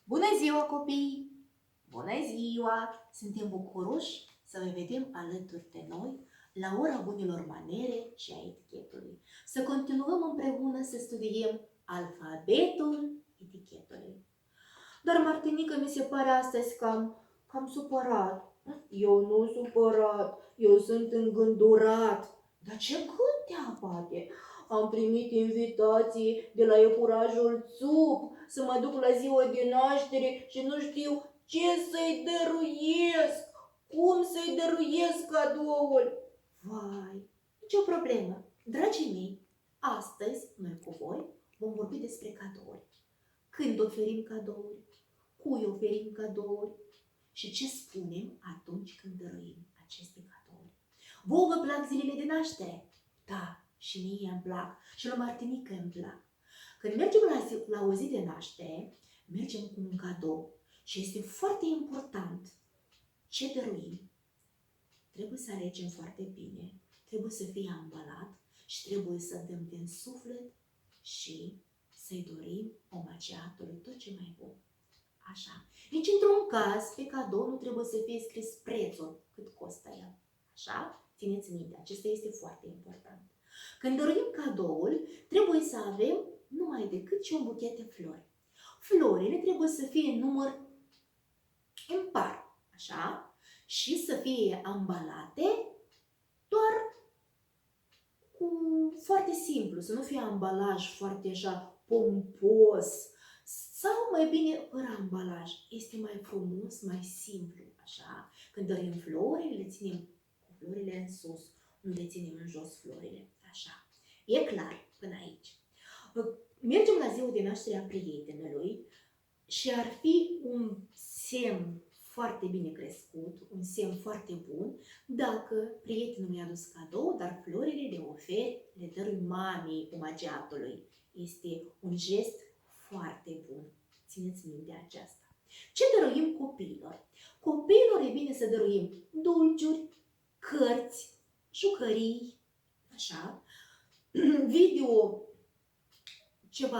Bună ziua, copii! Bună ziua! Suntem bucuroși să vă vedem alături de noi la ora bunilor manere și a etichetului. Să continuăm împreună să studiem alfabetul etichetului. Dar, Martinica, mi se pare astăzi cam supărat. Eu nu supărat, eu sunt îngândurat. Dar ce gând te abate? Am primit invitații de la iepurajul Țup să mă duc la ziua de naștere și nu știu ce să-i dăruiesc, cum să-i dăruiesc cadoul. Vai, nicio problemă. Dragii mei, astăzi noi cu voi vom vorbi despre cadouri. Când oferim cadouri, cui oferim cadouri și ce spunem atunci când dăruim aceste cadouri. Vouă vă plac zilele de naștere? Da, și mie îmi plac și la Martinică îmi plac. Când mergem la o zi de naștere, mergem cu un cadou și este foarte important ce dăruim. Trebuie să alegem foarte bine, trebuie să fie ambalat și trebuie să dăm din suflet și să-i dorim omagiatului tot ce mai bun. Așa. Nici într-un caz pe cadou nu trebuie să fie scris prețul, cât costă el. Așa? Țineți minte, acesta este foarte important. Când dorim cadoul, trebuie să avem numai decât și un buchet de flori. Florile trebuie să fie în număr impar, așa? Și să fie ambalate doar cu foarte simplu, să nu fie ambalaj foarte așa pompos, sau mai bine fără ambalaj. Este mai frumos, mai simplu, așa. Când dărim florile, le ținem cu florile în sus, nu le ținem în jos florile, așa. E clar până aici. Mergem la ziua de naștere a prietenului și ar fi un semn foarte bine crescut, un semn foarte bun, dacă prietenul mi-a adus cadou, dar florile le ofer, le dărui mamei omagiatului. Este un gest foarte bun. Țineți minte aceasta. Ce dăruim copiilor? Copiilor e bine să dăruim dulciuri, cărți, jucării, așa,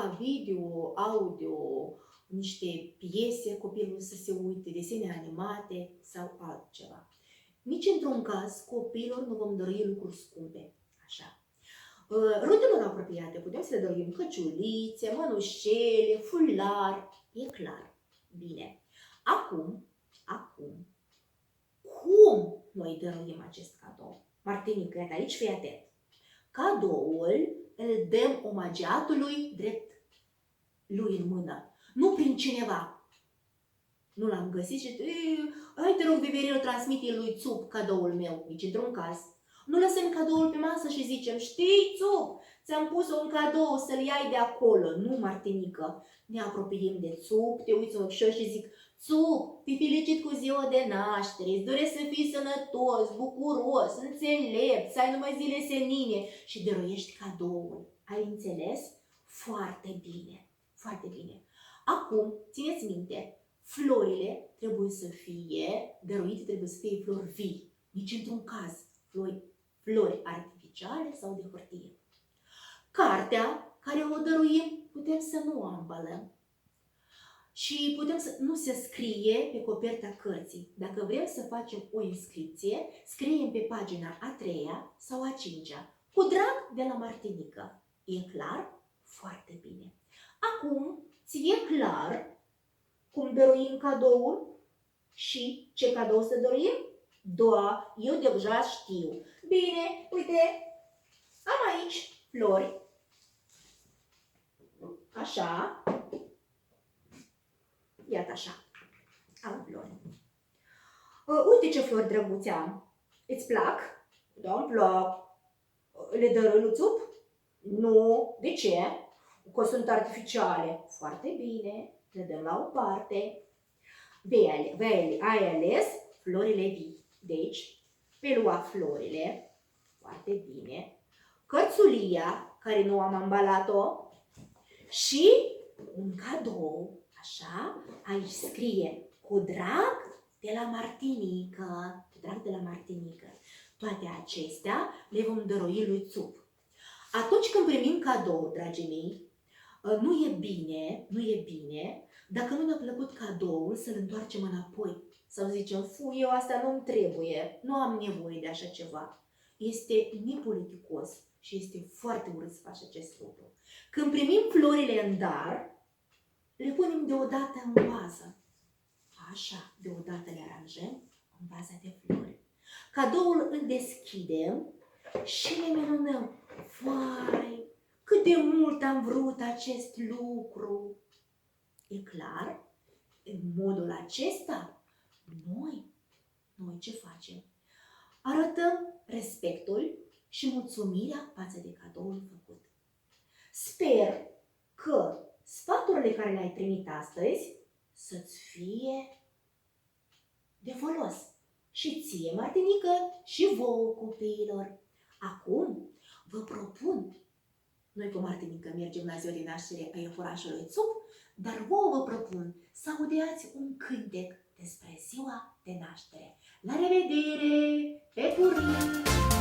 video, audio, niște piese, copilul să se uite, desene animate sau altceva. Nici într-un caz copiilor nu vom dărui lucruri scumpe, așa. Rudelor apropiate putem să le dăruim căciulițe, mănușele, fular, e clar. Bine. Acum, cum noi dăruim acest cadou? Martinică, iată aici, fii atent. Cadoul îl dăm omagiatului drept lui în mână, nu prin cineva. Nu l-am găsit și hai te rog, Viveril, transmite lui Țup cadoul meu, nici într-un caz. Nu lăsăm cadoul pe masă și zicem, știi, Țup, ți-am pus un cadou să-l iai de acolo. Nu, Martinică, ne apropiem de Țup, te uiți în ochișor și zic, Țup, te felicit cu ziua de naștere, îți doresc să fii sănătos, bucuros, înțelept, să ai numai zile senine și dăruiești cadoul. Ai înțeles? Foarte bine, foarte bine. Acum, țineți minte, florile trebuie să fie dăruite, trebuie să fie flori vii, nici într-un caz flori artificiale sau de hârtie. Cartea care o dăruim putem să nu o ambalăm și putem să nu se scrie pe coperta cărții. Dacă vrem să facem o inscripție, scriem pe pagina a 3-a sau a 5-a. Cu drag de la Martinică. E clar? Foarte bine. Acum, ți-e clar cum dăruim cadoul și ce cadou să dăruim? Da, eu deja știu. Bine, uite, am aici flori. Așa. Iată așa. Am flori. Uite ce flori drăguțe am. Îți plac? Da, îmi plac. Le dărui lui Țup? Nu. De ce? Că sunt artificiale. Foarte bine. Le dăm la o parte. Ai ales florile vii. Deci, vei lua florile. Foarte bine. Cărțulia, care nu am ambalat-o. Și un cadou. Așa, aici scrie cu drag de la Martinică. Cu drag de la Martinică. Toate acestea le vom dărui lui Țup. Atunci când primim cadou, dragii mei, Nu e bine, dacă nu ne-a plăcut cadoul, să-l întoarcem înapoi. Sau zicem, eu asta nu-mi trebuie, nu am nevoie de așa ceva. Este nepoliticos și este foarte urât să faci acest lucru. Când primim florile în dar, le punem deodată în vază. Așa, deodată le aranjăm în vaza de flori. Cadoul îl deschidem și ne minunăm. Vai, cât de mult am vrut acest lucru! E clar? În modul acesta, noi ce facem? Arătăm respectul și mulțumirea față de cadoul făcut. Sper că sfaturile care le-ai primit astăzi să-ți fie de folos. Și ție, Martinică, și vouă, copiilor. Acum vă propun, noi cu Martinică mergem la ziua de naștere a iepurașului Țup, dar vouă vă propun să audeați un cântec despre ziua de naștere. La revedere! Pe curând!